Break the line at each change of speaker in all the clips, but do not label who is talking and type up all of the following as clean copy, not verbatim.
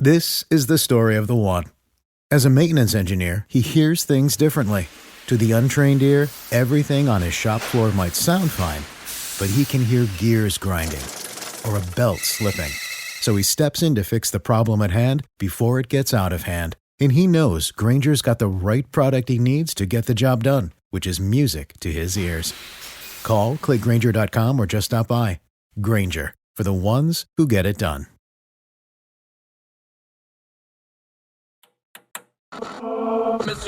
This is the story of the one. As a maintenance engineer, he hears things differently. To the untrained ear, everything on his shop floor might sound fine, but he can hear gears grinding or a belt slipping. So he steps in to fix the problem at hand before it gets out of hand. And he knows Grainger's got the right product he needs to get the job done, which is music to his ears. Call, click Grainger.com, or just stop by. Grainger, for the ones who get it done.
With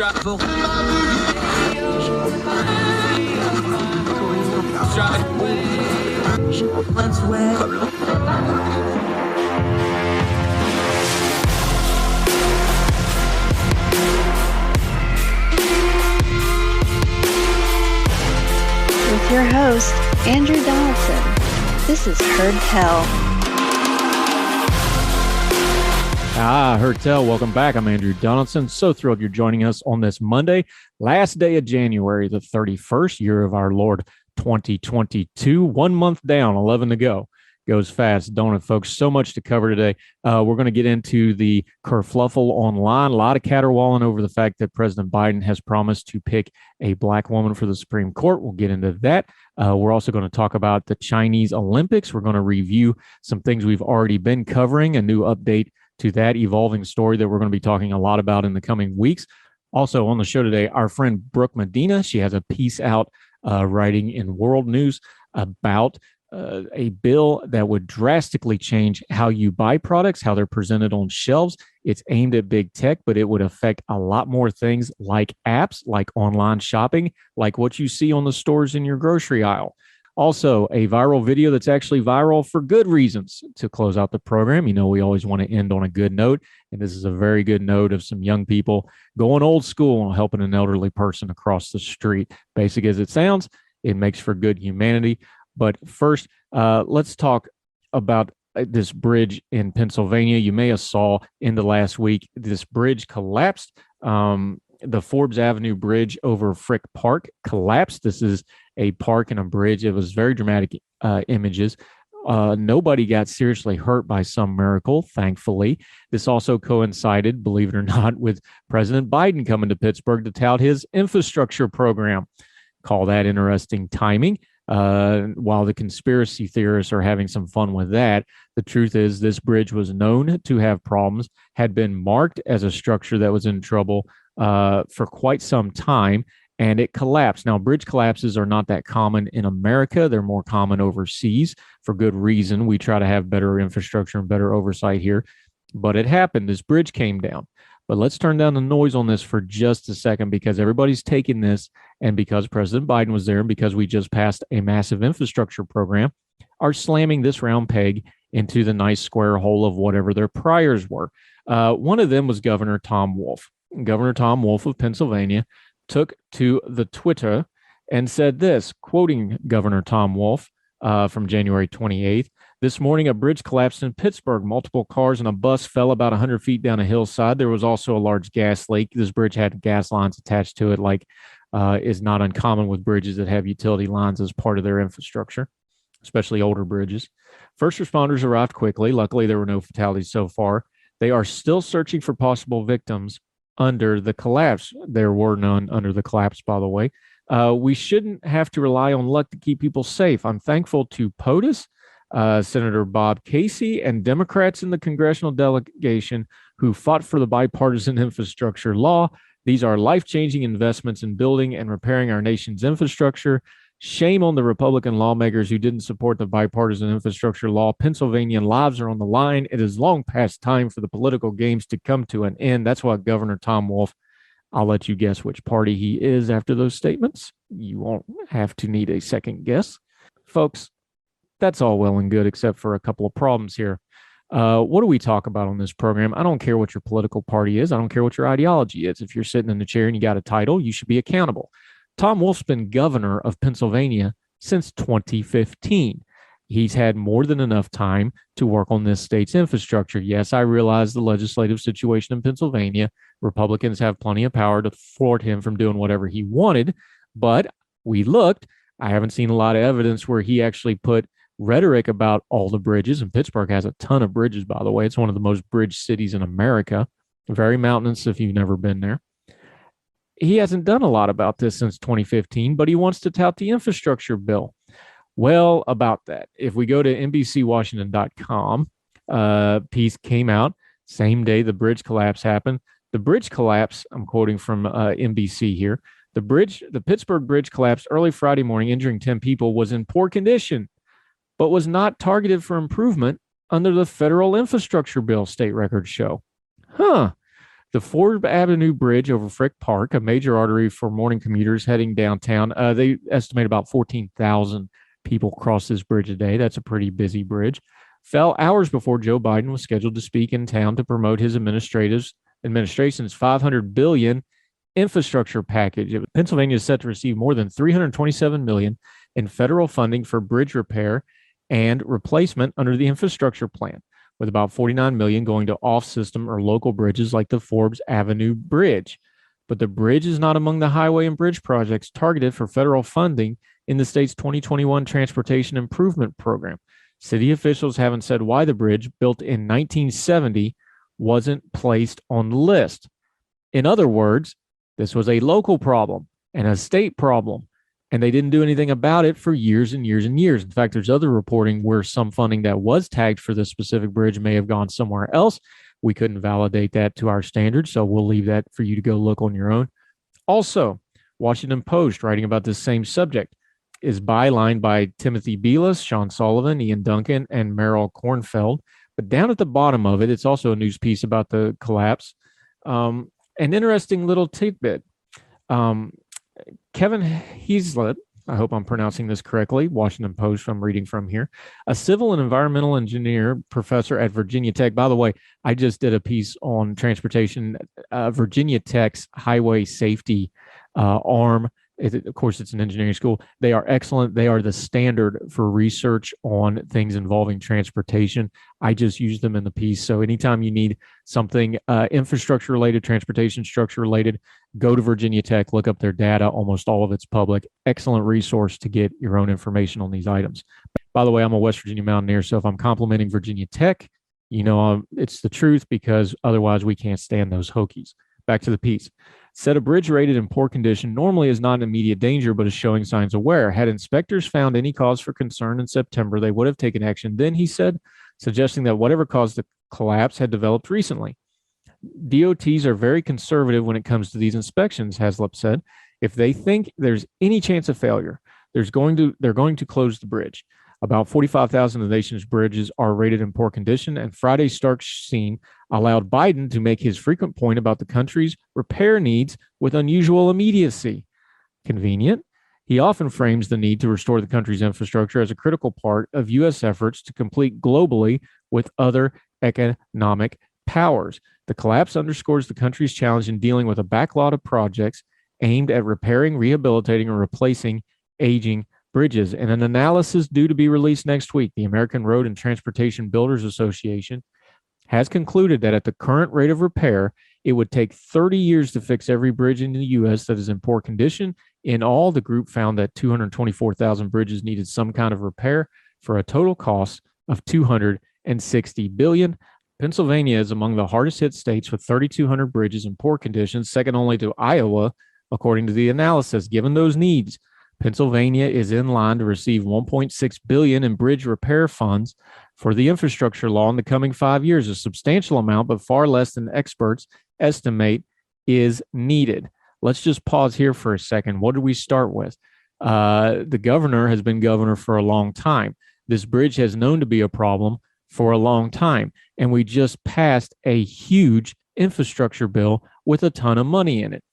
your host, Andrew Donaldson. This is Heard Tell.
Heard Tell. Welcome back. I'm Andrew Donaldson. So thrilled you're joining us on this Monday, last day of January, the 31st, year of our Lord 2022. 1 month down, 11 to go. Goes fast, don't it, folks? So much to cover today. We're going to get into the kerfluffle online. A lot of caterwauling over the fact that President Biden has promised to pick a black woman for the Supreme Court. We'll get into that. We're also going to talk about the Chinese Olympics. We're going to review some things we've already been covering, a new update to that evolving story that we're going to be talking a lot about in the coming weeks. Also on the show today, our friend Brooke Molina. She has a piece out writing in World News about a bill that would drastically change how you buy products, how they're presented on shelves. It's aimed at big tech, but it would affect a lot more things like apps, like online shopping, like what you see on the stores in your grocery aisle. Also, a viral video that's actually viral for good reasons to close out the program. You know, we always want to end on a good note, and this is a very good note of some young people going old school and helping an elderly person across the street. Basic as it sounds, it makes for good humanity. But first, let's talk about this bridge in Pennsylvania. You may have saw in the last week, this bridge collapsed. The Forbes Avenue Bridge over Frick Park collapsed. This is a park and a bridge. It was very dramatic images. Nobody got seriously hurt by some miracle, thankfully. This also coincided, believe it or not, with President Biden coming to Pittsburgh to tout his infrastructure program. Call that interesting timing. While the conspiracy theorists are having some fun with that, the truth is this bridge was known to have problems, had been marked as a structure that was in trouble for quite some time, and it collapsed. Now, bridge collapses are not that common in America. They're more common overseas for good reason. We try to have better infrastructure and better oversight here, but it happened. This bridge came down. But let's turn down the noise on this for just a second, because everybody's taking this, and because President Biden was there, and because we just passed a massive infrastructure program, are slamming this round peg into the nice square hole of whatever their priors were. One of them was Governor Tom Wolf. Governor Tom Wolf of Pennsylvania took to the Twitter and said this, quoting Governor Tom Wolf from January 28th, "This morning, a bridge collapsed in Pittsburgh. Multiple cars and a bus fell about 100 feet down a hillside. There was also a large gas leak. This bridge had gas lines attached to it, like is not uncommon with bridges that have utility lines as part of their infrastructure, especially older bridges. First responders arrived quickly. Luckily, there were no fatalities so far. They are still searching for possible victims under the collapse. There were none under the collapse, by the way. We shouldn't have to rely on luck to keep people safe. I'm thankful to POTUS, Senator Bob Casey, and Democrats in the congressional delegation who fought for the bipartisan infrastructure law. These are life-changing investments in building and repairing our nation's infrastructure. Shame on the Republican lawmakers who didn't support the bipartisan infrastructure law. Pennsylvanian lives are on the line. It is long past time for the political games to come to an end." That's why Governor Tom Wolf, I'll let you guess which party he is after those statements. You won't have to need a second guess. Folks, that's all well and good, except for a couple of problems here. What do we talk about on this program? I don't care what your political party is. I don't care what your ideology is. If you're sitting in the chair and you got a title, you should be accountable. Tom Wolf's been governor of Pennsylvania since 2015. He's had more than enough time to work on this state's infrastructure. Yes, I realize the legislative situation in Pennsylvania. Republicans have plenty of power to thwart him from doing whatever he wanted, but we looked. I haven't seen a lot of evidence where he actually put rhetoric about all the bridges, and Pittsburgh has a ton of bridges, by the way. It's one of the most bridge cities in America, very mountainous if you've never been there. He hasn't done a lot about this since 2015, but he wants to tout the infrastructure bill. Well, about that, if we go to NBCWashington.com, piece came out same day the bridge collapse happened. The bridge collapse, I'm quoting from NBC here, the Pittsburgh bridge collapsed early Friday morning, injuring 10 people, was in poor condition, but was not targeted for improvement under the federal infrastructure bill, state records show. The Forbes Avenue Bridge over Frick Park, a major artery for morning commuters heading downtown, they estimate about 14,000 people cross this bridge a day. That's a pretty busy bridge. Fell hours before Joe Biden was scheduled to speak in town to promote his administration's $500 billion infrastructure package. Pennsylvania is set to receive more than $327 million in federal funding for bridge repair and replacement under the infrastructure plan, with about $49 million going to off-system or local bridges like the Forbes Avenue Bridge. But the bridge is not among the highway and bridge projects targeted for federal funding in the state's 2021 Transportation Improvement Program. City officials haven't said why the bridge, built in 1970, wasn't placed on the list. In other words, this was a local problem and a state problem, and they didn't do anything about it for years and years and years. In fact, there's other reporting where some funding that was tagged for this specific bridge may have gone somewhere else. We couldn't validate that to our standards, so we'll leave that for you to go look on your own. Also, Washington Post, writing about this same subject, is bylined by Timothy Belus, Sean Sullivan, Ian Duncan, and Merrill Kornfeld. But down at the bottom of it, it's also a news piece about the collapse. An interesting little tidbit. Kevin Heaslett, I hope I'm pronouncing this correctly, Washington Post, I'm reading from here, a civil and environmental engineer professor at Virginia Tech. By the way, I just did a piece on transportation, Virginia Tech's highway safety arm. Of course, it's an engineering school. They are excellent. They are the standard for research on things involving transportation. I just use them in the piece. So anytime you need something infrastructure related, transportation structure related, go to Virginia Tech, look up their data. Almost all of it's public. Excellent resource to get your own information on these items. By the way, I'm a West Virginia Mountaineer, so if I'm complimenting Virginia Tech, you know it's the truth, because otherwise we can't stand those Hokies. Back to the piece. Said a bridge rated in poor condition normally is not in immediate danger, but is showing signs of wear. Had inspectors found any cause for concern in September, they would have taken action then, he said, suggesting that whatever caused the collapse had developed recently. DOTs are very conservative when it comes to these inspections, Haslip said. If they think there's any chance of failure, they're going to close the bridge. About 45,000 of the nation's bridges are rated in poor condition, and Friday's stark scene allowed Biden to make his frequent point about the country's repair needs with unusual immediacy. Convenient. He often frames the need to restore the country's infrastructure as a critical part of U.S. efforts to compete globally with other economic powers. The collapse underscores the country's challenge in dealing with a backlog of projects aimed at repairing, rehabilitating, or replacing aging bridges. In an analysis due to be released next week, the American Road and Transportation Builders Association has concluded that at the current rate of repair, it would take 30 years to fix every bridge in the U.S. that is in poor condition. In all, the group found that 224,000 bridges needed some kind of repair for a total cost of $260 billion. Pennsylvania is among the hardest hit states with 3,200 bridges in poor condition, second only to Iowa, according to the analysis. Given those needs, Pennsylvania is in line to receive $1.6 billion in bridge repair funds for the infrastructure law in the coming 5 years, a substantial amount, but far less than experts estimate is needed. Let's just pause here for a second. What did we start with? The governor has been governor for a long time. This bridge has known to be a problem for a long time, and we just passed a huge infrastructure bill with a ton of money in it.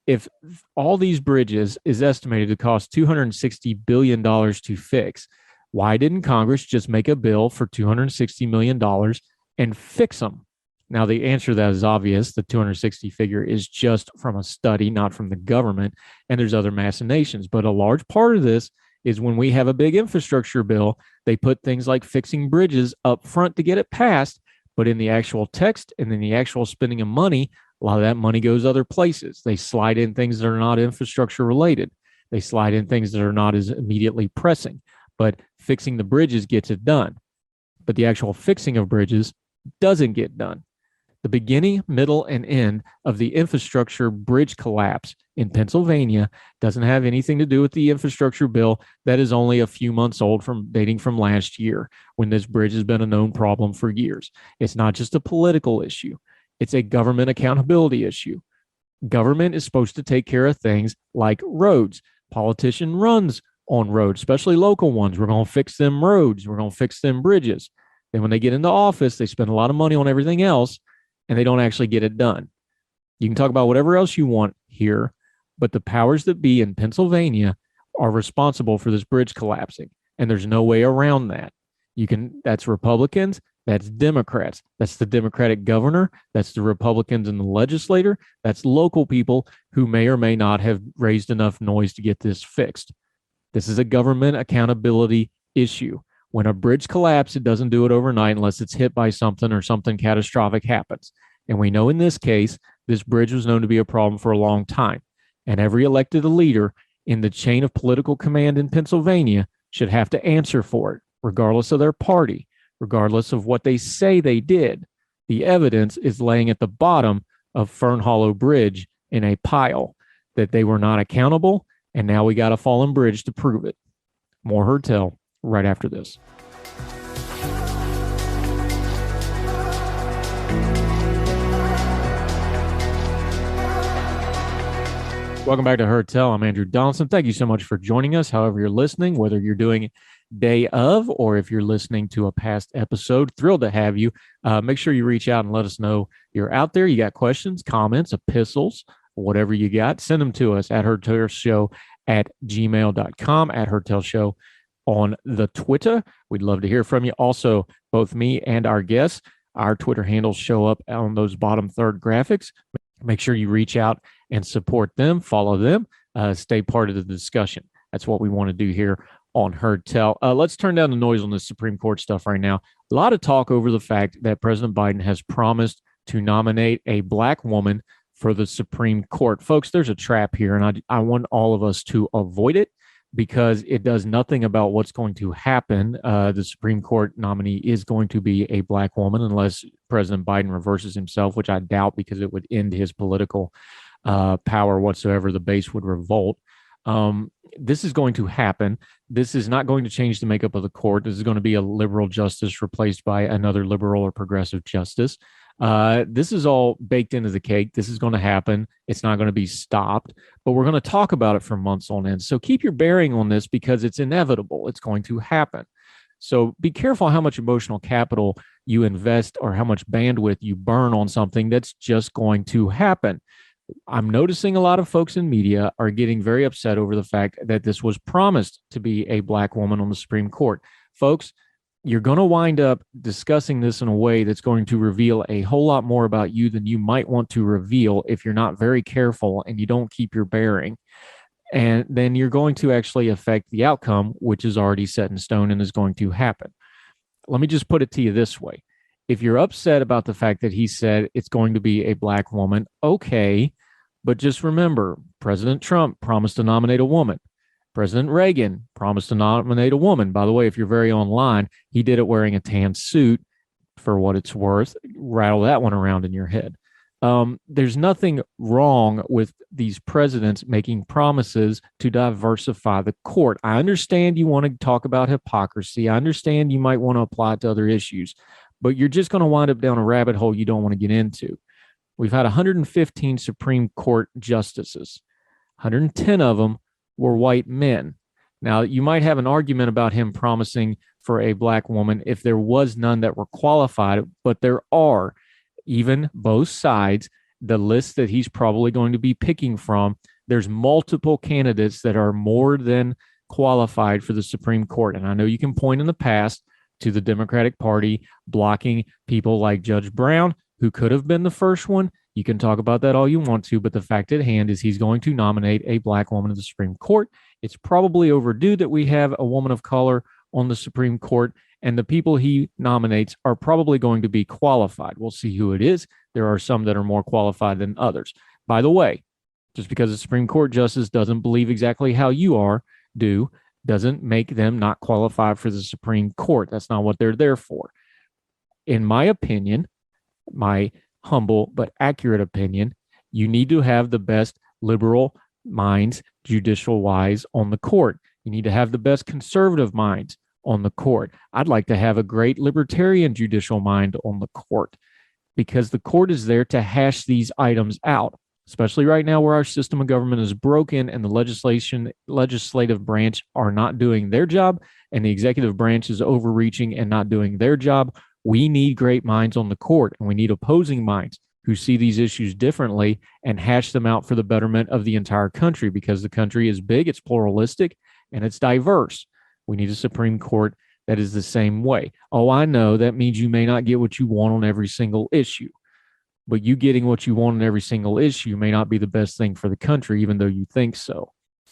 If all these bridges is estimated to cost $260 billion to fix, why didn't Congress just make a bill for $260 million and fix them? Now, the answer to that is obvious. The 260 figure is just from a study, not from the government, and there's other machinations. But a large part of this is when we have a big infrastructure bill, they put things like fixing bridges up front to get it passed, but in the actual text and in the actual spending of money, a lot of that money goes other places. They slide in things that are not infrastructure related. They slide in things that are not as immediately pressing. But fixing the bridges gets it done, but the actual fixing of bridges doesn't get done. The beginning, middle, and end of the infrastructure bridge collapse in Pennsylvania doesn't have anything to do with the infrastructure bill that is only a few months old, dating from last year, when this bridge has been a known problem for years. It's not just a political issue. It's a government accountability issue. Government is supposed to take care of things like roads. Politician runs on roads, especially local ones. We're going to fix them roads. We're going to fix them bridges. Then when they get into office, they spend a lot of money on everything else, and they don't actually get it done. You can talk about whatever else you want here, but the powers that be in Pennsylvania are responsible for this bridge collapsing, and there's no way around that. That's Republicans, that's Democrats, that's the Democratic governor, that's the Republicans in the legislature, that's local people who may or may not have raised enough noise to get this fixed. This is a government accountability issue. When a bridge collapses, it doesn't do it overnight unless it's hit by something or something catastrophic happens. And we know in this case, this bridge was known to be a problem for a long time. And every elected leader in the chain of political command in Pennsylvania should have to answer for it, regardless of their party, regardless of what they say they did. The evidence is laying at the bottom of Fern Hollow Bridge in a pile that they were not accountable, and now we got a fallen bridge to prove it. More Heard Tell right after this. Welcome back to Heard Tell. I'm Andrew Donaldson. Thank you so much for joining us. However you're listening, whether you're doing day of or if you're listening to a past episode, thrilled to have you. Make sure you reach out and let us know you're out there. You got questions, comments, epistles, whatever you got, send them to us at heardtellshow@gmail.com, at heardtellshow on the Twitter. We'd love to hear from you. Also, both me and our guests, our Twitter handles show up on those bottom third graphics. Make sure you reach out and support them, follow them, stay part of the discussion. That's what we want to do here on Heard Tell. Let's turn down the noise on this Supreme Court stuff right now. A lot of talk over the fact that President Biden has promised to nominate a black woman for the Supreme Court. Folks, there's a trap here, and I want all of us to avoid it because it does nothing about what's going to happen. The Supreme Court nominee is going to be a black woman unless President Biden reverses himself, which I doubt because it would end his political power whatsoever. The base would revolt. This is going to happen. This is not going to change the makeup of the court. This is going to be a liberal justice replaced by another liberal or progressive justice. This is all baked into the cake. This is going to happen. It's not going to be stopped, but we're going to talk about it for months on end. So keep your bearing on this because it's inevitable. It's going to happen. So be careful how much emotional capital you invest or how much bandwidth you burn on something that's just going to happen. I'm noticing a lot of folks in media are getting very upset over the fact that this was promised to be a black woman on the Supreme Court. Folks, you're going to wind up discussing this in a way that's going to reveal a whole lot more about you than you might want to reveal if you're not very careful and you don't keep your bearing. And then you're going to actually affect the outcome, which is already set in stone and is going to happen. Let me just put it to you this way. If you're upset about the fact that he said it's going to be a black woman, okay, but just remember, President Trump promised to nominate a woman. President Reagan promised to nominate a woman. By the way, if you're very online, he did it wearing a tan suit, for what it's worth. Rattle that one around in your head. There's nothing wrong with these presidents making promises to diversify the court. I understand you want to talk about hypocrisy. I understand you might want to apply it to other issues, but you're just going to wind up down a rabbit hole you don't want to get into. We've had 115 Supreme Court justices. 110 of them were white men. Now, you might have an argument about him promising for a black woman if there was none that were qualified, but there are. Even both sides, the list that he's probably going to be picking from, there's multiple candidates that are more than qualified for the Supreme Court. And I know you can point in the past to the Democratic Party blocking people like Judge Brown, who could have been the first one. You can talk about that all you want to, but the fact at hand is he's going to nominate a black woman to the Supreme Court. It's probably overdue that we have a woman of color on the Supreme Court, and the people he nominates are probably going to be qualified. We'll see who it is. There are some that are more qualified than others. By the way, just because a Supreme Court justice doesn't believe exactly how you do, doesn't make them not qualified for the Supreme Court. That's not what they're there for. In my opinion, my humble but accurate opinion, you need to have the best liberal minds, judicial wise, on the court. You need to have the best conservative minds on the court. I'd like to have a great libertarian judicial mind on the court, because the court is there to hash these items out, especially right now where our system of government is broken and the legislative branch are not doing their job and the executive branch is overreaching and not doing their job. We need great minds on the court, and we need opposing minds who see these issues differently and hash them out for the betterment of the entire country, because the country is big, it's pluralistic, and it's diverse. We need a Supreme Court that is the same way. Oh, I know that means you may not get what you want on every single issue, but you getting what you want on every single issue may not be the best thing for the country, even though you think so.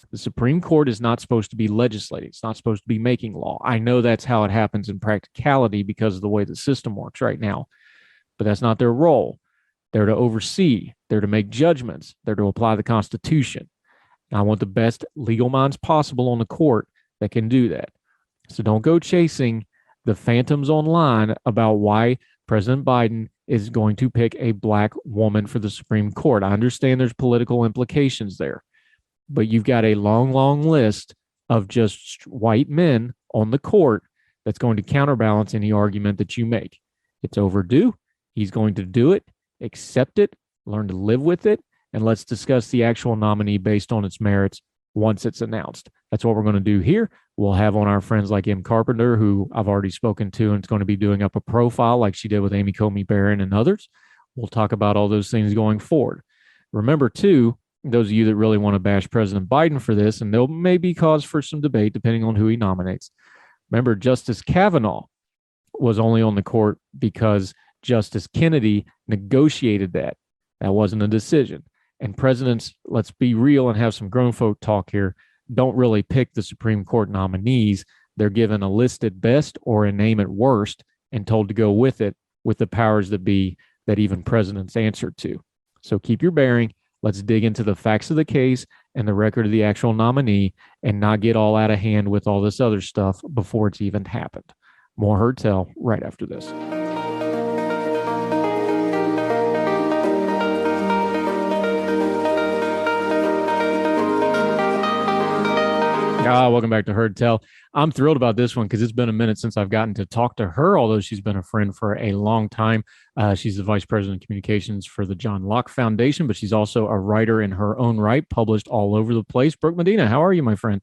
The Supreme Court is not supposed to be legislating. It's not supposed to be making law. I know that's how it happens in practicality because of the way the system works right now, but that's not their role. They're to oversee. They're to make judgments. They're to apply the Constitution. And I want the best legal minds possible on the court that can do that. So don't go chasing the phantoms online about why President Biden is going to pick a black woman for the Supreme Court. I understand there's political implications there, but you've got a long, long list of just white men on the court that's going to counterbalance any argument that you make. It's overdue. He's going to do it, accept it, learn to live with it, and let's discuss the actual nominee based on its merits once it's announced. That's what we're going to do here. We'll have on our friends like M. Carpenter, who I've already spoken to, and it's going to be doing up a profile like she did with Amy Comey Barron and others. We'll talk about all those things going forward. Remember, too, those of you that really want to bash President Biden for this, and there may be cause for some debate depending on who he nominates. Remember, Justice Kavanaugh was only on the court because Justice Kennedy negotiated that. That wasn't a decision. And presidents, let's be real and have some grown folk talk here, don't really pick the Supreme Court nominees. They're given a list at best or a name at worst and told to go with it, with the powers that be that even presidents answer to. So keep your bearing. Let's dig into the facts of the case and the record of the actual nominee and not get all out of hand with all this other stuff before it's even happened. More Heard Tell right after this. Welcome back to Heard Tell. I'm thrilled about this one because it's been a minute since I've gotten to talk to her, although she's been a friend for a long time. She's the Vice President of Communications for the John Locke Foundation, but she's also a writer in her own right, published all over the place. Brooke Molina, how are you, my friend?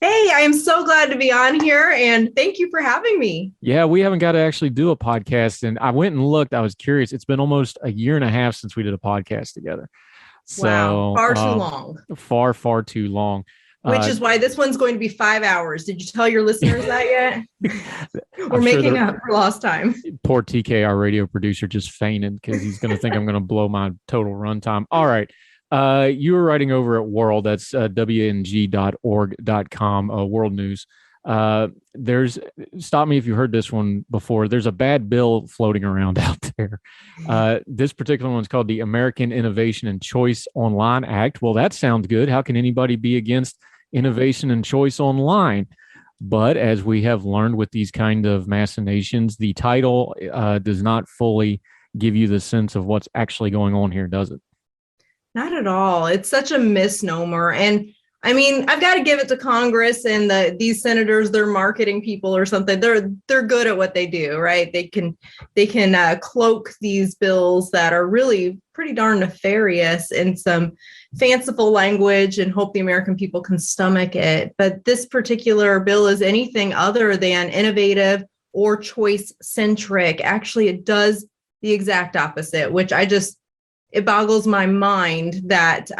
Hey, I am so glad to be on here, and thank you for having me.
Yeah, we haven't got to actually do a podcast, and I went and looked. I was curious. It's been almost a year and a half since we did a podcast together. So,
wow, far too long.
Far too long.
Which is why this one's going to be 5 hours. Did you tell your listeners that yet? We're making up for lost time.
Poor TK, our radio producer, just fainted because he's going to think I'm going to blow my total runtime. All right. You were writing over at World. That's wng.org.com, World News. Stop me if you heard this one before. There's a bad bill floating around out there. This particular one's called the American Innovation and Choice Online Act. Well, that sounds good. How can anybody be against innovation and choice online? But as we have learned with these kind of machinations, the title does not fully give you the sense of what's actually going on here, does it?
Not at all. It's such a misnomer. And I mean, I've got to give it to Congress and these senators, they're marketing people or something. They're good at what they do, right? They can cloak these bills that are really pretty darn nefarious in some fanciful language and hope the American people can stomach it. But this particular bill is anything other than innovative or choice centric. Actually, it does the exact opposite, which it boggles my mind that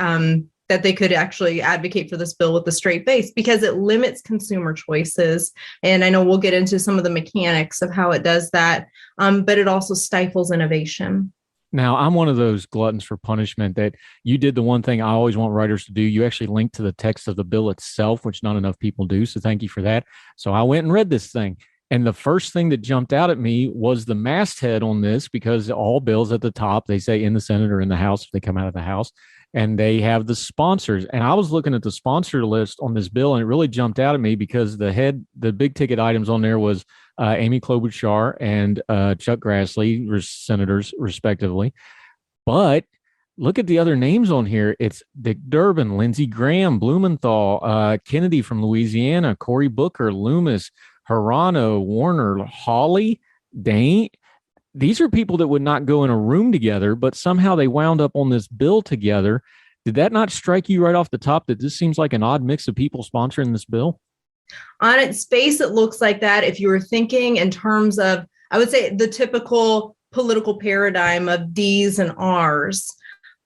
they could actually advocate for this bill with a straight face, because it limits consumer choices. And I know we'll get into some of the mechanics of how it does that, but it also stifles innovation.
Now, I'm one of those gluttons for punishment that you did the one thing I always want writers to do. You actually linked to the text of the bill itself, which not enough people do. So thank you for that. So I went and read this thing. And the first thing that jumped out at me was the masthead on this, because all bills at the top, they say in the Senate or in the House if they come out of the House, and they have the sponsors. And I was looking at the sponsor list on this bill, and it really jumped out at me because the big ticket items on there was Amy Klobuchar and Chuck Grassley, senators respectively. But look at the other names on here. It's Dick Durbin, Lindsey Graham, Blumenthal, Kennedy from Louisiana, Cory Booker, Loomis, Hirano, Warner, Hawley, Dane. These are people that would not go in a room together, but somehow they wound up on this bill together. Did that not strike you right off the top that this seems like an odd mix of people sponsoring this bill?
On its face, it looks like that. If you were thinking in terms of, I would say, the typical political paradigm of D's and R's.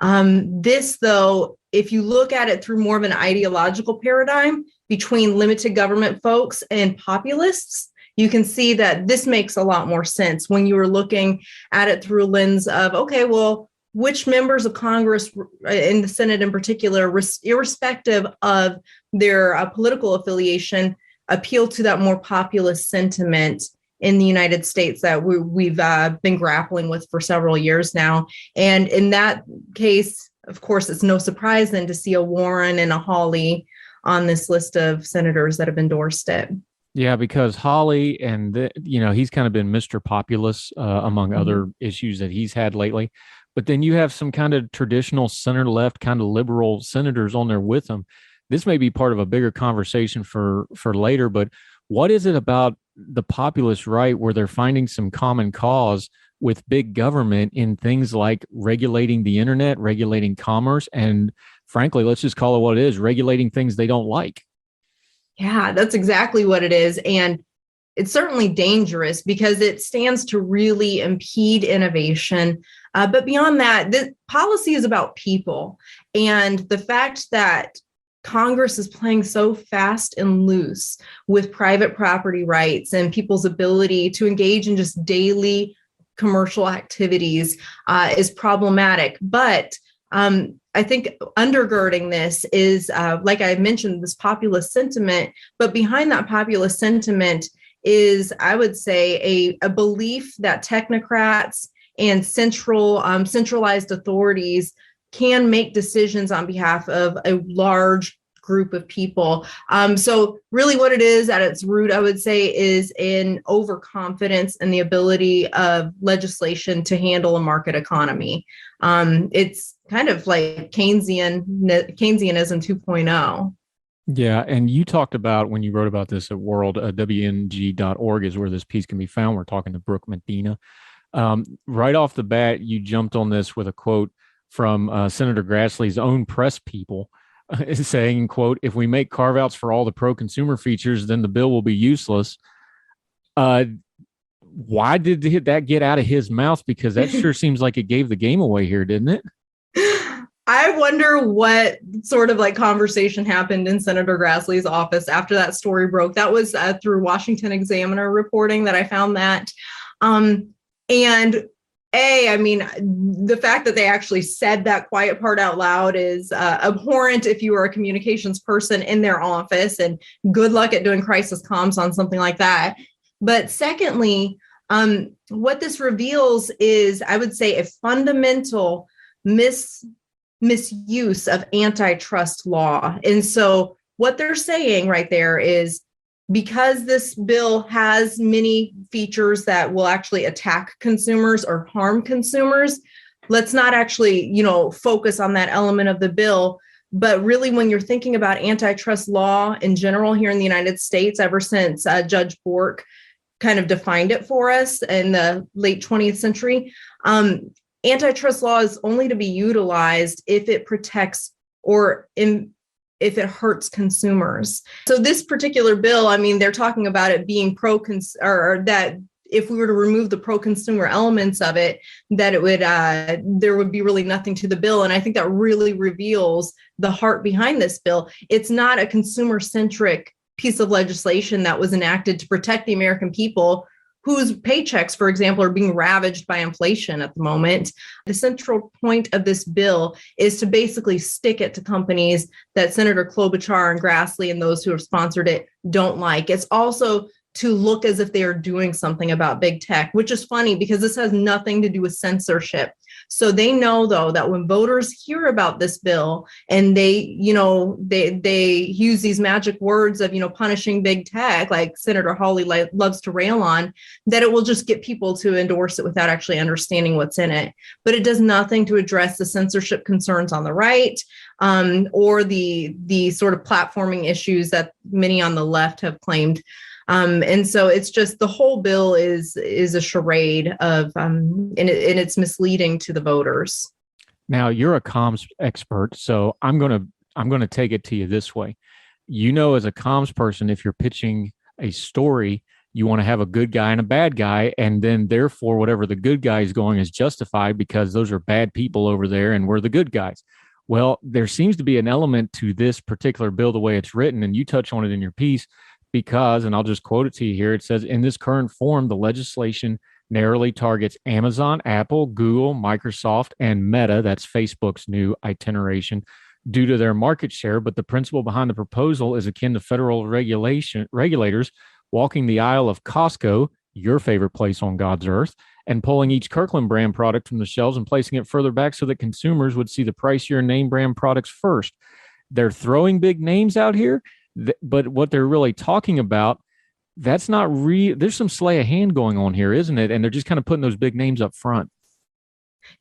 This, though, if you look at it through more of an ideological paradigm between limited government folks and populists, you can see that this makes a lot more sense when you are looking at it through a lens of, okay, well, which members of Congress in the Senate in particular, irrespective of their political affiliation, appeal to that more populist sentiment in the United States that we've been grappling with for several years now. And in that case, of course, it's no surprise then to see a Warren and a Hawley on this list of senators that have endorsed it.
Yeah, because Hawley and, he's kind of been Mr. Populous among other issues that he's had lately. But then you have some kind of traditional center-left kind of liberal senators on there with him. This may be part of a bigger conversation for later, but what is it about the populist right where they're finding some common cause with big government in things like regulating the internet, regulating commerce, and frankly, let's just call it what it is, regulating things they don't like?
Yeah, that's exactly what it is. And it's certainly dangerous because it stands to really impede innovation. But beyond that, the policy is about people. And the fact that Congress is playing so fast and loose with private property rights and people's ability to engage in just daily commercial activities is problematic. But I think undergirding this is, like I mentioned, this populist sentiment. But behind that populist sentiment is, I would say, a belief that technocrats and centralized authorities can make decisions on behalf of a large group of people. So really what it is at its root, I would say, is in overconfidence in the ability of legislation to handle a market economy. It's kind of like Keynesianism 2.0.
Yeah, and you talked about, when you wrote about this at World, WNG.org is where this piece can be found. We're talking to Brooke Molina. Right off the bat, you jumped on this with a quote from Senator Grassley's own press people, saying, quote, "If we make carve-outs for all the pro-consumer features, then the bill will be useless." Why did that get out of his mouth? Because that sure seems like it gave the game away here, didn't it?
I wonder what sort of like conversation happened in Senator Grassley's office after that story broke. That was through Washington Examiner reporting that I found that. I mean, the fact that they actually said that quiet part out loud is abhorrent if you are a communications person in their office, and good luck at doing crisis comms on something like that. But secondly, what this reveals is, I would say, a fundamental misuse of antitrust law. And so what they're saying right there is, because this bill has many features that will actually attack consumers or harm consumers, let's not actually, focus on that element of the bill. But really, when you're thinking about antitrust law in general here in the United States, ever since Judge Bork kind of defined it for us in the late 20th century, antitrust law is only to be utilized if it protects or if it hurts consumers. So this particular bill, I mean, they're talking about it being or that if we were to remove the pro-consumer elements of it, that it would there would be really nothing to the bill. And I think that really reveals the heart behind this bill. It's not a consumer-centric piece of legislation that was enacted to protect the American people, whose paychecks, for example, are being ravaged by inflation at the moment. The central point of this bill is to basically stick it to companies that Senator Klobuchar and Grassley and those who have sponsored it don't like. It's also to look as if they are doing something about big tech, which is funny because this has nothing to do with censorship. So they know, though, that when voters hear about this bill and they use these magic words of, punishing big tech, like Senator Hawley loves to rail on, that it will just get people to endorse it without actually understanding what's in it. But it does nothing to address the censorship concerns on the right, or the sort of platforming issues that many on the left have claimed. And so it's just the whole bill is a charade of, and it's misleading to the voters.
Now, you're a comms expert, so I'm gonna take it to you this way. As a comms person, if you're pitching a story, you want to have a good guy and a bad guy, and then therefore whatever the good guy is going is justified because those are bad people over there and we're the good guys. Well, there seems to be an element to this particular bill, the way it's written, and you touch on it in your piece. Because, and I'll just quote it to you here, it says, in this current form, the legislation narrowly targets Amazon, Apple, Google, Microsoft, and Meta, that's Facebook's new iteration, due to their market share. But the principle behind the proposal is akin to federal regulators walking the aisle of Costco, your favorite place on God's earth, and pulling each Kirkland brand product from the shelves and placing it further back so that consumers would see the pricier name brand products first. They're throwing big names out here. But what they're really talking about, that's not real. There's some sleight of hand going on here, isn't it? And they're just kind of putting those big names up front.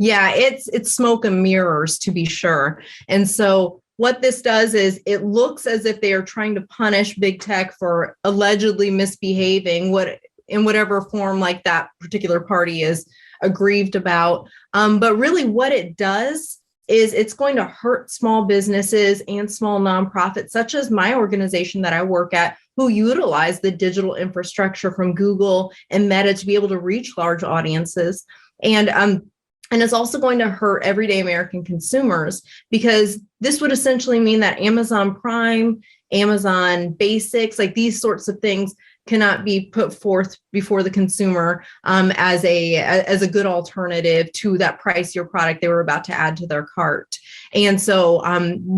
Yeah, it's smoke and mirrors, to be sure. And so what this does is it looks as if they are trying to punish big tech for allegedly misbehaving in whatever form like that particular party is aggrieved about. But really what it does is it's going to hurt small businesses and small nonprofits, such as my organization that I work at, who utilize the digital infrastructure from Google and Meta to be able to reach large audiences. And it's also going to hurt everyday American consumers, because this would essentially mean that Amazon Prime, Amazon Basics, like these sorts of things cannot be put forth before the consumer as a good alternative to that pricier product they were about to add to their cart. And so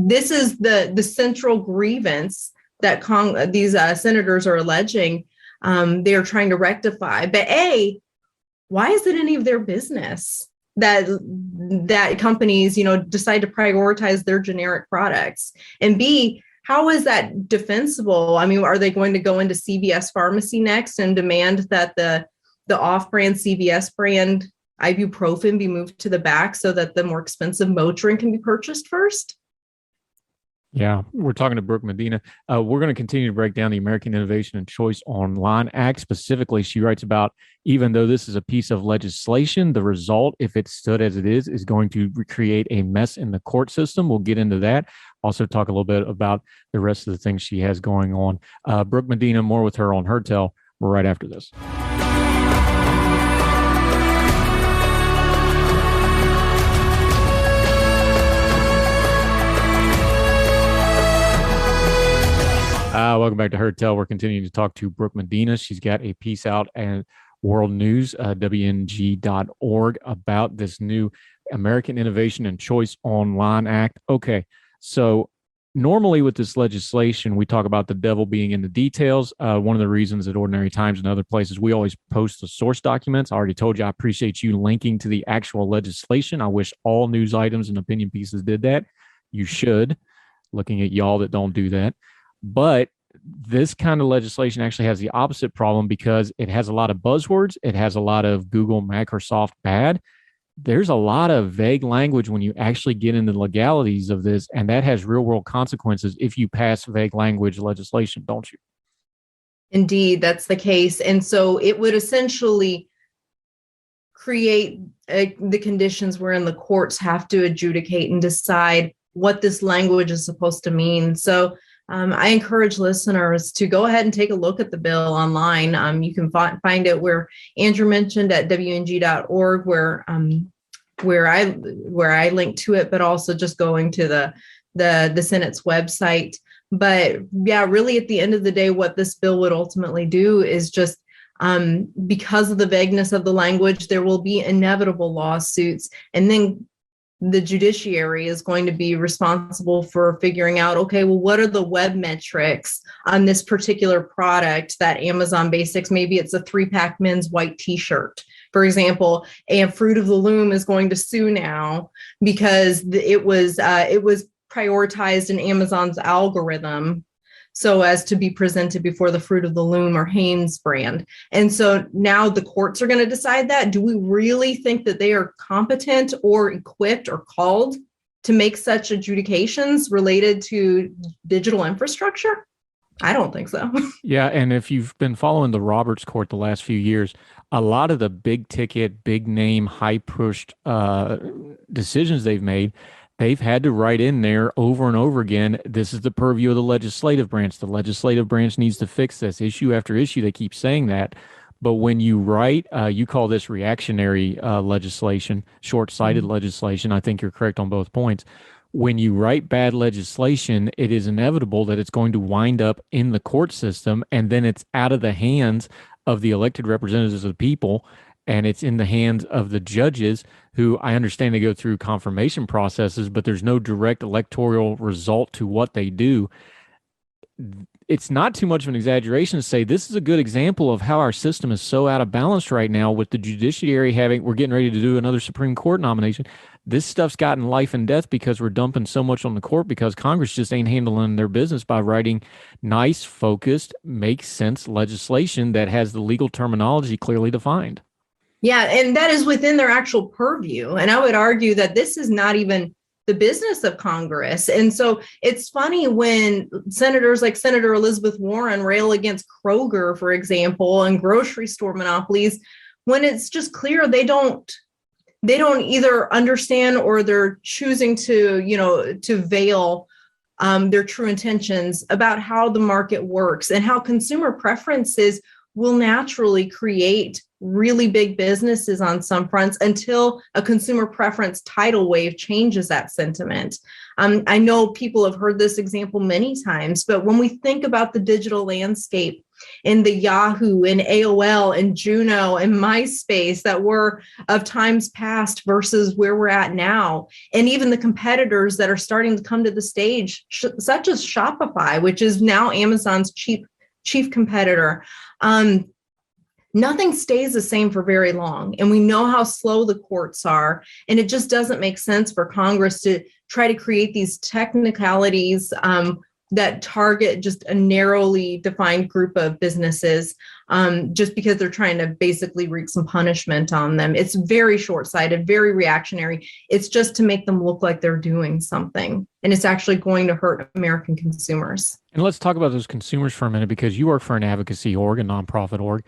this is the central grievance that these senators are alleging they are trying to rectify. But why is it any of their business that companies decide to prioritize their generic products? And B, how is that defensible? I mean, are they going to go into CVS Pharmacy next and demand that the off-brand CVS brand ibuprofen be moved to the back so that the more expensive Motrin can be purchased first?
Yeah, we're talking to Brooke Molina. We're going to continue to break down the American Innovation and Choice Online Act. Specifically, she writes about, even though this is a piece of legislation, the result, if it stood as it is going to create a mess in the court system. We'll get into that. Also talk a little bit about the rest of the things she has going on. Brooke Molina, more with her on Her Tell right after this. Welcome back to Her Tell. We're continuing to talk to Brooke Molina. She's got a piece out at World News, WNG.org, about this new American Innovation and Choice Online Act. Okay, so normally with this legislation, we talk about the devil being in the details. One of the reasons at Ordinary Times and other places, we always post the source documents. I already told you I appreciate you linking to the actual legislation. I wish all news items and opinion pieces did that. You should, looking at y'all that don't do that. But this kind of legislation actually has the opposite problem, because it has a lot of buzzwords. It has a lot of Google, Microsoft bad. There's a lot of vague language when you actually get into the legalities of this, and that has real world consequences if you pass vague language legislation, don't you?
Indeed, that's the case. And so it would essentially create the conditions wherein the courts have to adjudicate and decide what this language is supposed to mean. So I encourage listeners to go ahead and take a look at the bill online. You can find it where Andrew mentioned at WNG.org, where I link to it, but also just going to the Senate's website. But yeah, really at the end of the day, what this bill would ultimately do is just because of the vagueness of the language, there will be inevitable lawsuits, and then the judiciary is going to be responsible for figuring out, okay, well, what are the web metrics on this particular product that Amazon Basics, maybe it's a 3-pack men's white t-shirt, for example, and Fruit of the Loom is going to sue now because it was prioritized in Amazon's algorithm so as to be presented before the Fruit of the Loom or Hanes brand. And so now the courts are going to decide that. Do we really think that they are competent or equipped or called to make such adjudications related to digital infrastructure? I don't think so.
Yeah. And if you've been following the Roberts Court the last few years, a lot of the big ticket, big name, high pushed decisions they've made, they've had to write in there over and over again, this is the purview of the legislative branch. The legislative branch needs to fix this. Issue after issue, they keep saying that. But when you write, you call this reactionary legislation, short-sighted legislation. I think you're correct on both points. When you write bad legislation, it is inevitable that it's going to wind up in the court system, and then it's out of the hands of the elected representatives of the people, and it's in the hands of the judges who, I understand, they go through confirmation processes, but there's no direct electoral result to what they do. It's not too much of an exaggeration to say this is a good example of how our system is so out of balance right now with the judiciary we're getting ready to do another Supreme Court nomination. This stuff's gotten life and death because we're dumping so much on the court because Congress just ain't handling their business by writing nice, focused, makes sense legislation that has the legal terminology clearly defined.
Yeah, and that is within their actual purview. And I would argue that this is not even the business of Congress. And so it's funny when senators like Senator Elizabeth Warren rail against Kroger, for example, and grocery store monopolies, when it's just clear they don't either understand or they're choosing to veil their true intentions about how the market works and how consumer preferences will naturally create really big businesses on some fronts until a consumer preference tidal wave changes that sentiment. I know people have heard this example many times, but when we think about the digital landscape in the Yahoo and AOL and Juno and MySpace that were of times past versus where we're at now, and even the competitors that are starting to come to the stage, such as Shopify, which is now Amazon's chief competitor, nothing stays the same for very long. And we know how slow the courts are. And it just doesn't make sense for Congress to try to create these technicalities that target just a narrowly defined group of businesses just because they're trying to basically wreak some punishment on them. It's very short-sighted, very reactionary. It's just to make them look like they're doing something. And it's actually going to hurt American consumers. And
let's talk about those consumers for a minute, because you work for an advocacy org, a nonprofit org.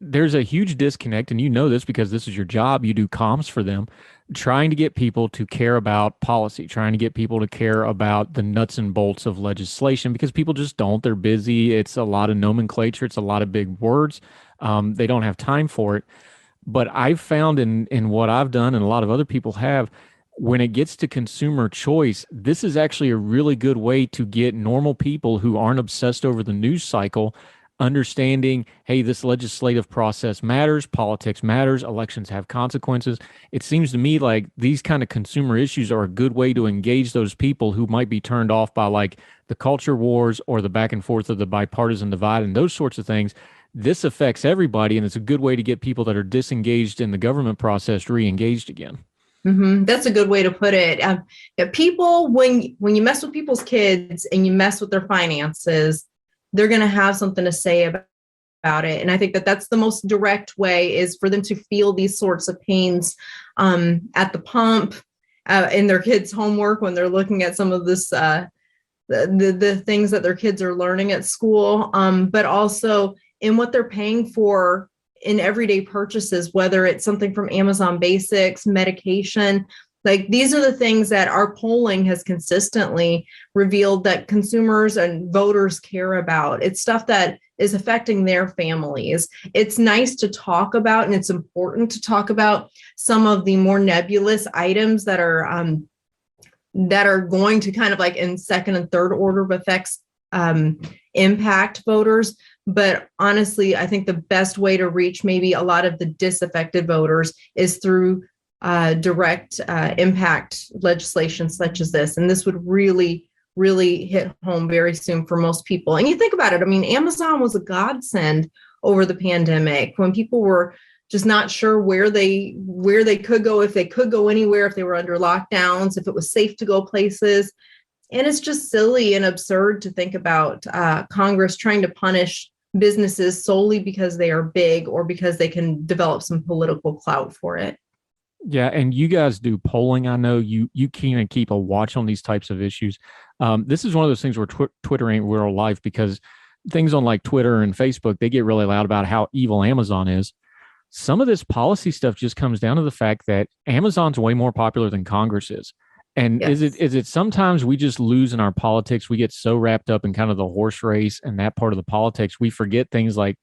There's a huge disconnect, and you know this because this is your job. You do comms for them, trying to get people to care about policy, trying to get people to care about the nuts and bolts of legislation, because people just don't. They're busy. It's a lot of nomenclature. It's a lot of big words. They don't have time for it. But I've found in what I've done, and a lot of other people have, when it gets to consumer choice, this is actually a really good way to get normal people who aren't obsessed over the news cycle understanding, hey, this legislative process matters, politics matters, elections have consequences. It seems to me like these kind of consumer issues are a good way to engage those people who might be turned off by like the culture wars or the back and forth of the bipartisan divide and those sorts of things. This affects everybody, and it's a good way to get people that are disengaged in the government process re-engaged again.
Mm-hmm. That's a good way to put it. People, when you mess with people's kids and you mess with their finances, they're going to have something to say about it. And I think that that's the most direct way, is for them to feel these sorts of pains at the pump, in their kids' homework, when they're looking at some of this, the things that their kids are learning at school, but also in what they're paying for in everyday purchases, whether it's something from Amazon Basics, medication. Like, these are the things that our polling has consistently revealed that consumers and voters care about. It's stuff that is affecting their families. It's nice to talk about, and it's important to talk about some of the more nebulous items that are going to kind of like in second and third order of effects impact voters. But honestly, I think the best way to reach maybe a lot of the disaffected voters is through direct impact legislation such as this. And this would really, really hit home very soon for most people. And you think about it, I mean, Amazon was a godsend over the pandemic when people were just not sure where they could go, if they could go anywhere, if they were under lockdowns, if it was safe to go places. And it's just silly and absurd to think about Congress trying to punish businesses solely because they are big or because they can develop some political clout for it.
Yeah, and you guys do polling. I know you keen and keep a watch on these types of issues. This is one of those things where Twitter ain't real life, because things on like Twitter and Facebook, they get really loud about how evil Amazon is. Some of this policy stuff just comes down to the fact that Amazon's way more popular than Congress is. And
Yes.
is it sometimes we just lose in our politics? We get so wrapped up in kind of the horse race and that part of the politics, we forget things like,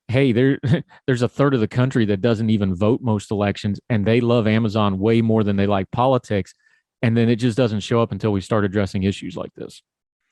hey, there's a third of the country that doesn't even vote most elections, and they love Amazon way more than they like politics. And then it just doesn't show up until we start addressing issues like this.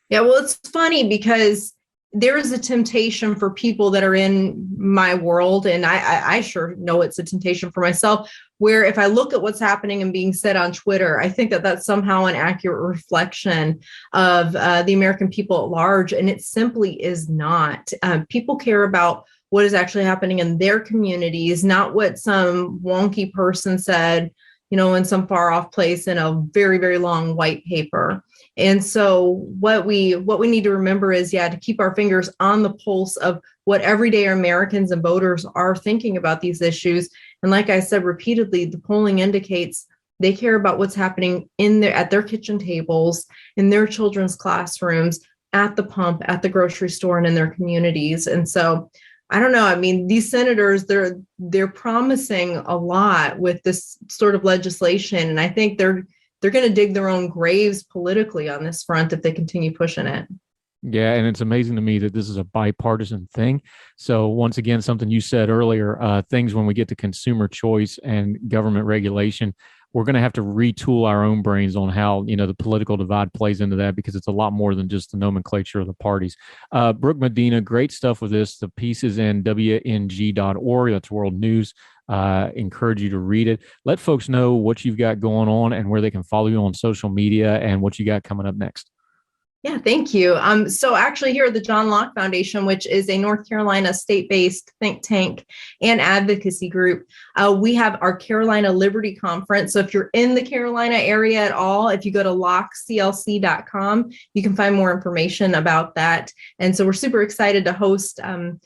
Yeah, well, it's funny because there is a temptation for people that are in my world, and I sure know it's a temptation for myself, where if I look at what's happening and being said on Twitter, I think that that's somehow an accurate reflection of the American people at large, and it simply is not. People care about what is actually happening in their communities, not what some wonky person said, in some far off place in a very, very long white paper. And so what we need to remember is, to keep our fingers on the pulse of what everyday Americans and voters are thinking about these issues. And like I said repeatedly, the polling indicates they care about what's happening at their kitchen tables, in their children's classrooms, at the pump, at the grocery store, and in their communities. And so I don't know. I mean, these senators, they're promising a lot with this sort of legislation. And I think they're going to dig their own graves politically on this front if they continue pushing it.
Yeah, and it's amazing to me that this is a bipartisan thing. So once again, something you said earlier, things when we get to consumer choice and government regulation, we're going to have to retool our own brains on how, the political divide plays into that, because it's a lot more than just the nomenclature of the parties. Brooke Molina, great stuff with this. The piece is in WNG.org. That's World News. Encourage you to read it. Let folks know what you've got going on and where they can follow you on social media and what you got coming up next.
Yeah, thank you. So actually here at the John Locke Foundation, which is a North Carolina state-based think tank and advocacy group, we have our Carolina Liberty Conference. So if you're in the Carolina area at all, if you go to lockclc.com, you can find more information about that. And so we're super excited to host a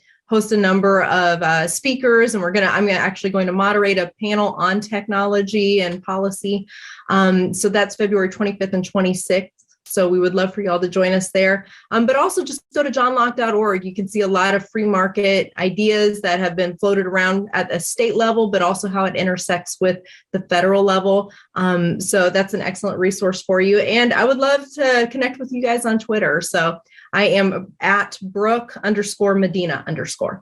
number of speakers, and I'm actually going to moderate a panel on technology and policy. So that's February 25th and 26th. So we would love for y'all to join us there. But also just go to johnlocke.org. You can see a lot of free market ideas that have been floated around at a state level, but also how it intersects with the federal level. So that's an excellent resource for you. And I would love to connect with you guys on Twitter. So I am at Brooke_Medina_.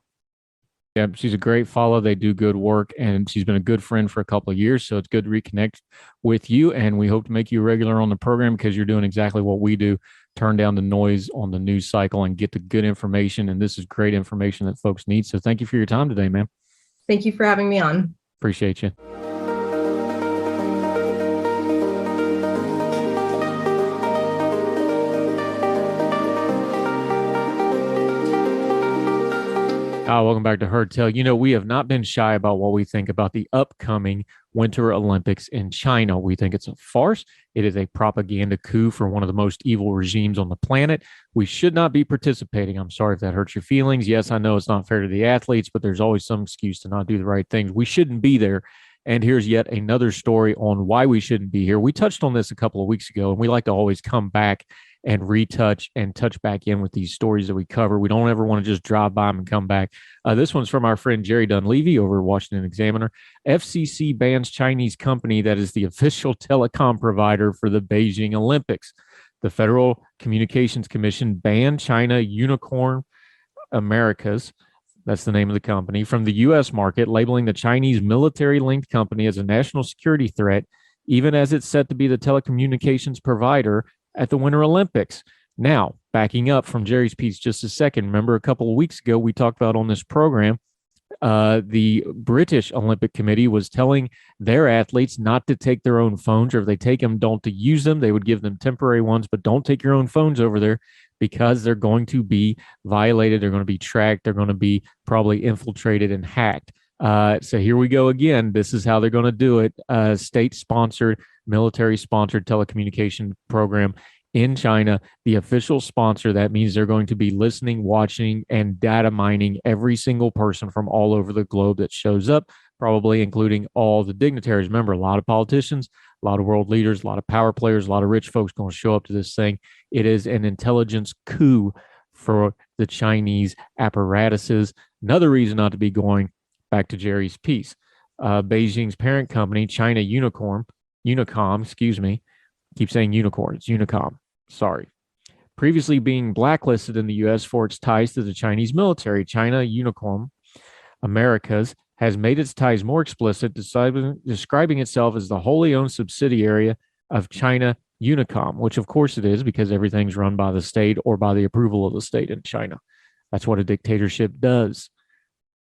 Yeah, she's a great follow. They do good work, and she's been a good friend for a couple of years. So it's good to reconnect with you, and we hope to make you a regular on the program, because you're doing exactly what we do: turn down the noise on the news cycle and get the good information. And this is great information that folks need. So thank you for your time today, man.
Thank you for having me on.
Appreciate you. Welcome back to Heard Tell. We have not been shy about what we think about the upcoming Winter Olympics in China. We think it's a farce. It is a propaganda coup for one of the most evil regimes on the planet. We should not be participating. I'm sorry if that hurts your feelings. Yes, I know it's not fair to the athletes, but there's always some excuse to not do the right things. We shouldn't be there. And here's yet another story on why we shouldn't be here. We touched on this a couple of weeks ago, and we like to always come back and retouch and touch back in with these stories that we cover. We don't ever want to just drive by them and come back. This one's from our friend Jerry Dunleavy over at Washington Examiner. FCC bans Chinese company that is the official telecom provider for the Beijing Olympics. The Federal Communications Commission banned China Unicorn Americas, that's the name of the company, from the U.S. market, labeling the Chinese military-linked company as a national security threat, even as it's set to be the telecommunications provider at the Winter Olympics. Now, backing up from Jerry's piece just a second, remember a couple of weeks ago we talked about on this program The British Olympic Committee was telling their athletes not to take their own phones, or if they take them, don't to use them. They would give them temporary ones, but don't take your own phones over there because they're going to be violated. They're going to be tracked. They're going to be probably infiltrated and hacked. So here we go again. This is how they're going to do it. State-sponsored, military-sponsored telecommunication program in China, the official sponsor. That means they're going to be listening, watching, and data mining every single person from all over the globe that shows up, probably including all the dignitaries. Remember, a lot of politicians, a lot of world leaders, a lot of power players, a lot of rich folks going to show up to this thing. It is an intelligence coup for the Chinese apparatuses. Another reason not to be going. Back to Jerry's piece. Beijing's parent company, China Unicom, keep saying unicorn, it's Unicom, sorry. Previously being blacklisted in the U.S. for its ties to the Chinese military, China Unicom Americas has made its ties more explicit, describing itself as the wholly owned subsidiary of China Unicom, which of course it is because everything's run by the state or by the approval of the state in China. That's what a dictatorship does.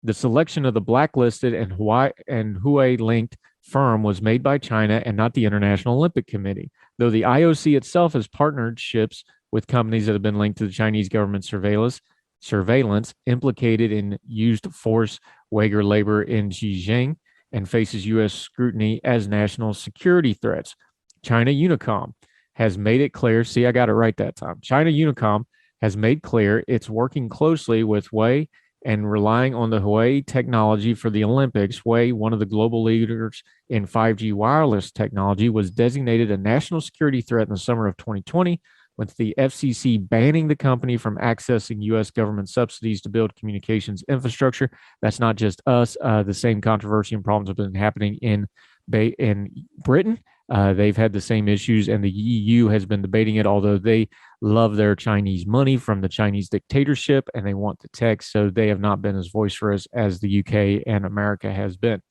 The selection of the blacklisted and Huawei-linked firm was made by China and not the International Olympic Committee, though the IOC itself has partnerships with companies that have been linked to the Chinese government surveillance implicated in used force Uyghur labor in Xinjiang and faces U.S. scrutiny as national security threats. China Unicom has made it clear. See, I got it right that time. China Unicom has made clear it's working closely with Huawei and relying on the Huawei technology for the Olympics. Huawei, one of the global leaders in 5G wireless technology, was designated a national security threat in the summer of 2020, with the FCC banning the company from accessing U.S. government subsidies to build communications infrastructure. That's not just us. The same controversy and problems have been happening in Britain. They've had the same issues, and the EU has been debating it, although they love their Chinese money from the Chinese dictatorship, and they want the tech, so they have not been as boisterous as the UK and America has been.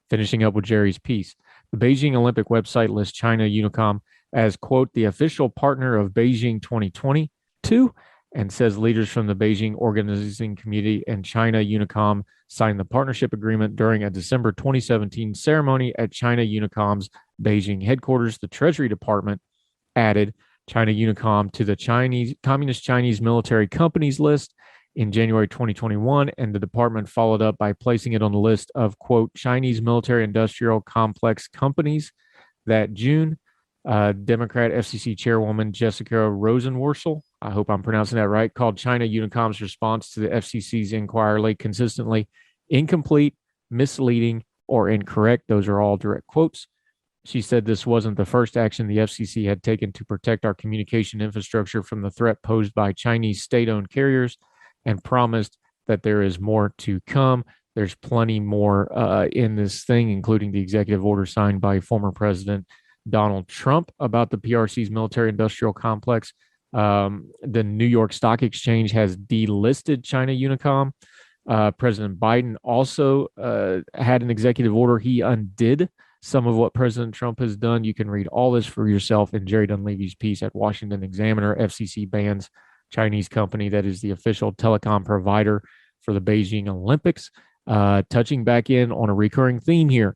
Finishing up with Jerry's piece, the Beijing Olympic website lists China Unicom as, quote, the official partner of Beijing 2022, and says leaders from the Beijing organizing community and China Unicom signed the partnership agreement during a December 2017 ceremony at China Unicom's Beijing headquarters. The Treasury Department added China Unicom to the Communist Chinese military companies list in January 2021, and the department followed up by placing it on the list of, quote, Chinese military industrial complex companies that June. Democrat FCC chairwoman Jessica Rosenworcel, I hope I'm pronouncing that right, called China Unicom's response to the FCC's inquiry consistently incomplete, misleading, or incorrect. Those are all direct quotes. She said this wasn't the first action the FCC had taken to protect our communication infrastructure from the threat posed by Chinese state-owned carriers, and promised that there is more to come. There's plenty more in this thing, including the executive order signed by former President Donald Trump about the PRC's military-industrial complex. The New York Stock Exchange has delisted China Unicom. President Biden also had an executive order. He undid some of what President Trump has done. You can read all this for yourself in Jerry Dunleavy's piece at Washington Examiner. FCC bans Chinese company that is the official telecom provider for the Beijing Olympics. Touching back in on a recurring theme here.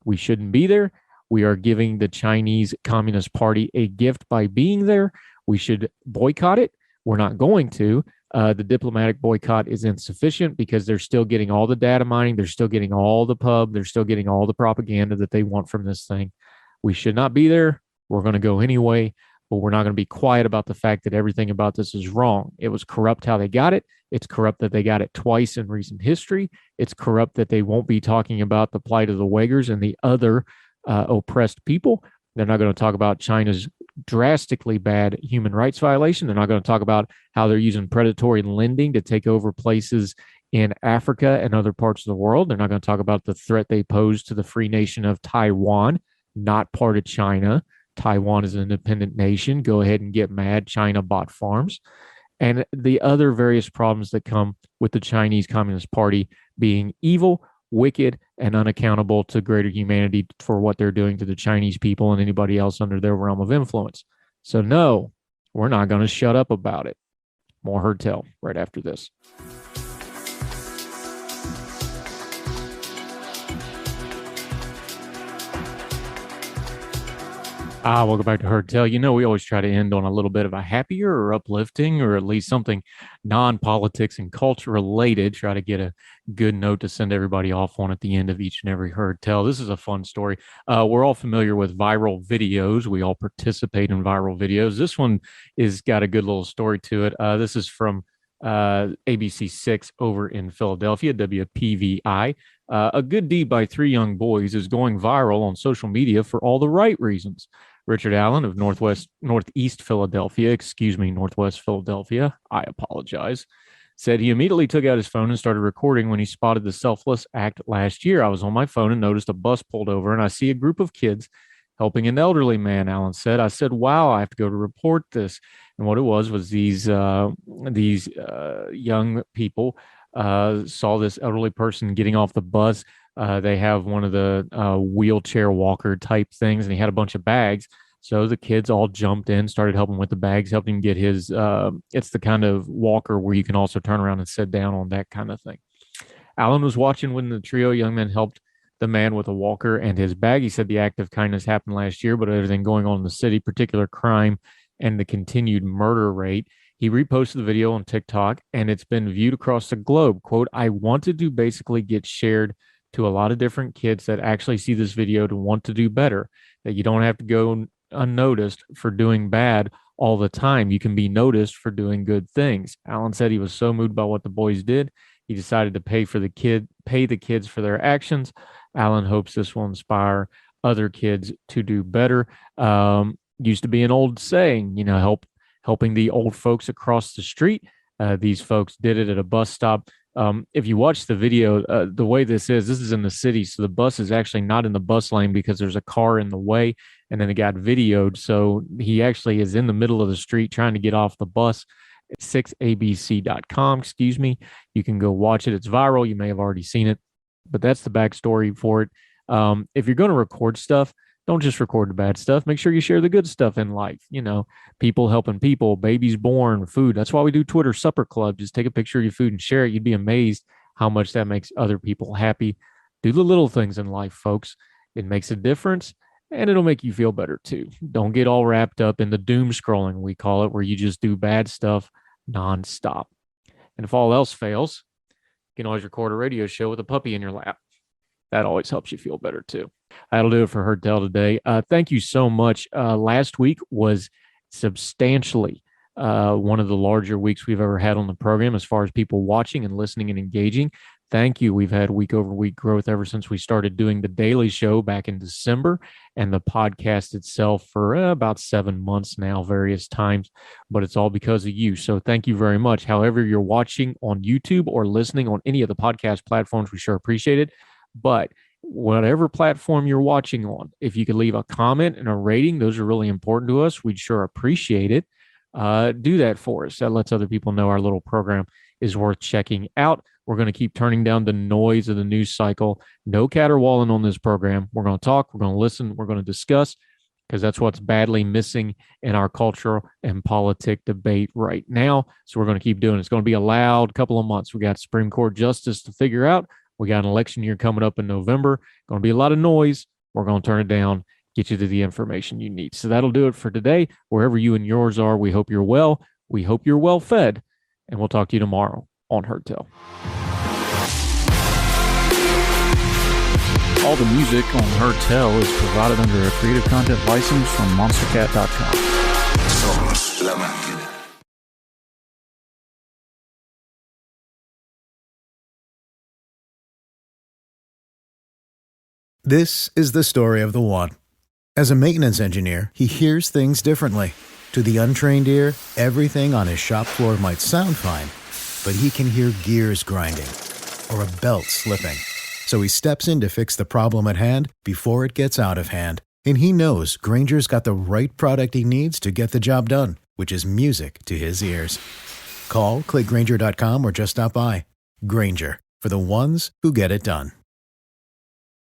We shouldn't be there. We are giving the Chinese Communist Party a gift by being there. We should boycott it. We're not going to. The diplomatic boycott is insufficient because they're still getting all the data mining. They're still getting all the pub. They're still getting all the propaganda that they want from this thing. We should not be there. We're going to go anyway, but we're not going to be quiet about the fact that everything about this is wrong. It was corrupt how they got it. It's corrupt that they got it twice in recent history. It's corrupt that they won't be talking about the plight of the Uyghurs and the other oppressed people. They're not going to talk about China's drastically bad human rights violation. They're not going to talk about how they're using predatory lending to take over places in Africa and other parts of the world. They're not going to talk about the threat they pose to the free nation of Taiwan, not part of China. Taiwan is an independent nation. Go ahead and get mad. China bought farms. And the other various problems that come with the Chinese Communist Party being evil, wicked, and unaccountable to greater humanity for what they're doing to the Chinese people and anybody else under their realm of influence. So no, we're not going to shut up about it. More Heard Tell right after this. Welcome back to Heard Tell. You know, we always try to end on a little bit of a happier or uplifting or at least something non-politics and culture related. Try to get a good note to send everybody off on at the end of each and every Heard Tell. This is a fun story. We're all familiar with viral videos. We all participate in viral videos. This one is got a good little story to it. This is from ABC6 over in Philadelphia, WPVI. A good deed by three young boys is going viral on social media for all the right reasons. Richard Allen of Northwest Philadelphia, I apologize, said he immediately took out his phone and started recording when he spotted the selfless act last year. I was on my phone and noticed a bus pulled over and I see a group of kids helping an elderly man, Allen said. I said, wow, I have to go to report this. And what it was these young people saw this elderly person getting off the bus. They have one of the wheelchair walker type things, and he had a bunch of bags. So the kids all jumped in, started helping with the bags, helping him get his, it's the kind of walker where you can also turn around and sit down on, that kind of thing. Allen was watching when the trio of young men helped the man with a walker and his bag. He said the act of kindness happened last year, but everything going on in the city, particular crime and the continued murder rate. He reposted the video on TikTok and it's been viewed across the globe. Quote, I wanted to basically get shared to a lot of different kids that actually see this video to want to do better, that you don't have to go unnoticed for doing bad all the time. You can be noticed for doing good things. Allen said he was so moved by what the boys did, he decided to pay the kids for their actions. Allen hopes this will inspire other kids to do better. Used to be an old saying, helping the old folks across the street. These folks did it at a bus stop. If you watch the video, the way this is in the city. So the bus is actually not in the bus lane because there's a car in the way, and then it got videoed. So he actually is in the middle of the street trying to get off the bus. It's 6abc.com, You can go watch it. It's viral. You may have already seen it, but that's the backstory for it. If you're going to record stuff, don't just record the bad stuff. Make sure you share the good stuff in life. People helping people, babies born, food. That's why we do Twitter Supper Club. Just take a picture of your food and share it. You'd be amazed how much that makes other people happy. Do the little things in life, folks. It makes a difference, and it'll make you feel better too. Don't get all wrapped up in the doom scrolling, we call it, where you just do bad stuff nonstop. And if all else fails, you can always record a radio show with a puppy in your lap. That always helps you feel better too. That'll do it for Heard Tell today. Thank you so much. Last week was substantially one of the larger weeks we've ever had on the program as far as people watching and listening and engaging. Thank you. We've had week over week growth ever since we started doing the daily show back in December, and the podcast itself for about 7 months now, various times, but it's all because of you. So thank you very much. However you're watching on YouTube or listening on any of the podcast platforms, we sure appreciate it. But whatever platform you're watching on, if you could leave a comment and a rating, those are really important to us. We'd sure appreciate it. Do that for us. That lets other people know our little program is worth checking out. We're going to keep turning down the noise of the news cycle. No caterwauling on this program. We're going to talk, we're going to listen, we're going to discuss, because that's what's badly missing in our cultural and politic debate right now. So we're going to keep doing it. It's going to be a loud couple of months. We got Supreme Court justice to figure out. We got an election year coming up in November. Going to be a lot of noise. We're going to turn it down, get you to the information you need. So that'll do it for today. Wherever you and yours are, we hope you're well. We hope you're well fed. And we'll talk to you tomorrow on Heard Tell.
All the music on Heard Tell is provided under a Creative Content license from monstercat.com.
Somos la máquina.
This is the story of the one. As a maintenance engineer, he hears things differently. To the untrained ear, everything on his shop floor might sound fine, but he can hear gears grinding or a belt slipping. So he steps in to fix the problem at hand before it gets out of hand. And he knows Grainger's got the right product he needs to get the job done, which is music to his ears. Call, click Grainger.com, or just stop by. Grainger, for the ones who get it done.